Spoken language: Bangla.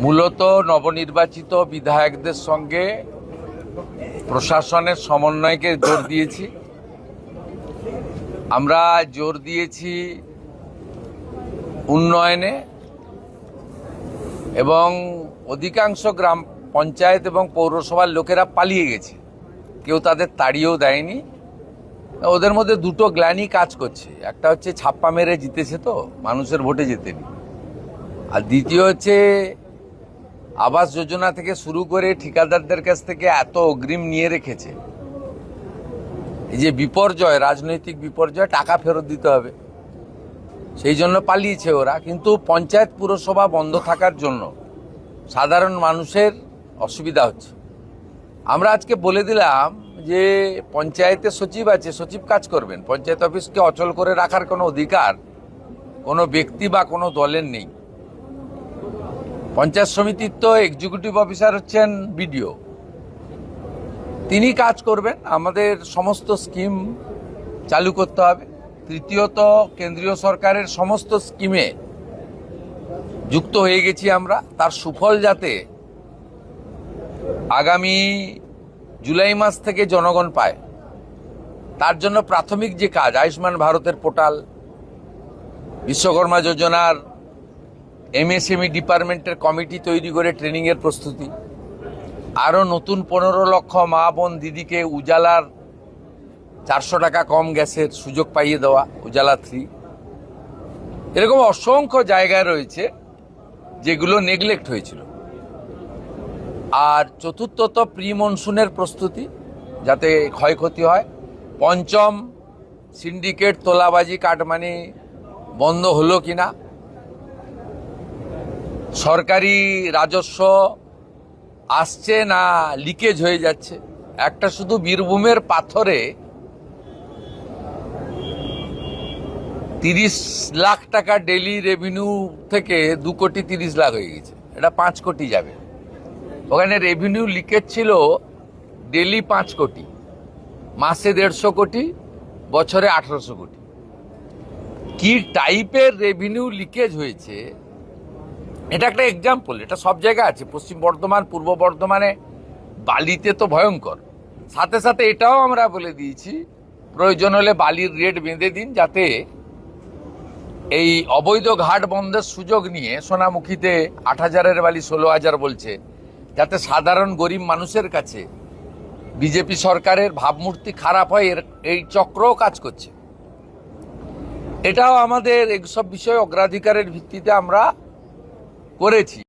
মূলত নবনির্বাচিত বিধায়কদের সঙ্গে প্রশাসনের সমন্বয়কে জোর দিয়েছি। আমরা জোর দিয়েছি উন্নয়নে এবং অধিকাংশ গ্রাম পঞ্চায়েত এবং পৌরসভার লোকেরা পালিয়ে গেছে, কেউ তাদের তাড়িয়েও দেয়নি। ওদের মধ্যে দুটো গ্লানি কাজ করছে, একটা হচ্ছে ছাপ্পা মেরে জিতেছে তো মানুষের ভোটে জেতেনি, আর দ্বিতীয় হচ্ছে আবাস যোজনা থেকে শুরু করে ঠিকাদারদের কাছ থেকে এত অগ্রিম নিয়ে রেখেছে, এই যে বিপর্যয়, রাজনৈতিক বিপর্যয়, টাকা ফেরত দিতে হবে, সেই জন্য পালিয়েছে ওরা। কিন্তু পঞ্চায়েত পুরসভা বন্ধ থাকার জন্য সাধারণ মানুষের অসুবিধা হচ্ছে। আমরা আজকে বলে দিলাম যে পঞ্চায়েতে সচিব আছে, সচিব কাজ করবেন, পঞ্চায়েত অফিসকে অচল করে রাখার কোনো অধিকার কোনো ব্যক্তি বা কোনো দলের নেই। পঞ্চায়েত সমিতির তো এক্সিকিউটিভ অফিসার হচ্ছেন বিডিও, তিনি কাজ করবেন। আমাদের সমস্ত স্কিম চালু করতে হবে। তৃতীয়ত, কেন্দ্রীয় সরকারের সমস্ত স্কিমে যুক্ত হয়ে গেছি আমরা, তার সুফল যাতে আগামী জুলাই মাস থেকে জনগণ পায়, তার জন্য প্রাথমিক যে কাজ, আয়ুষ্মান ভারতের পোর্টাল, বিশ্বকর্মা যোজনার এমএসএমই ডিপার্টমেন্টের কমিটি তৈরি করে ট্রেনিংয়ের প্রস্তুতি, আরও নতুন 15 লক্ষ মা বোন দিদিকে উজালার 400 টাকা কম গ্যাসের সুযোগ পাইয়ে দেওয়া, উজালা 3। এরকম অসংখ্য জায়গায় রয়েছে যেগুলো নেগলেক্ট হয়েছিল। আর চতুর্থত, প্রি মনসুনের প্রস্তুতি যাতে ক্ষয়ক্ষতি হয়। পঞ্চম, সিন্ডিকেট, তোলাবাজি, কাটমানি বন্ধ হলো কিনা, সরকারি রাজস্ব আসছে না লিকেজ হয়ে যাচ্ছে। একটা শুধু বীরভূমের পাথরে 30 লাখ টাকা ডেলি রেভিনিউ থেকে 2 কোটি 30 লাখ হয়ে গেছে, এটা 5 কোটি যাবে। ওখানে রেভিনিউ লিকেজ ছিল ডেলি 5 কোটি, মাসে 150 কোটি, বছরে 1800 কোটি। কি টাইপের রেভিনিউ লিকেজ হয়েছে, এটা একটা এক্সাম্পল। এটা সব জায়গায় আছে, পশ্চিম বর্ধমান, পূর্ব বর্ধমানে বালিতে তো ভয়ঙ্কর। সাথে সাথে এটাও আমরা বলে দিয়েছি, প্রয়োজন হলে বালির রেট বেঁধে দিন, যাতে এই অবৈধ ঘাট বন্ধের সুযোগ নিয়ে সোনামুখীতে 8,000-এর বালি 16,000 বলছে, যাতে সাধারণ গরিব মানুষের কাছে বিজেপি সরকারের ভাবমূর্তি খারাপ হয়, এই চক্রও কাজ করছে। এটাও আমাদের এইসব বিষয়ে অগ্রাধিকারের ভিত্তিতে আমরা করেছি।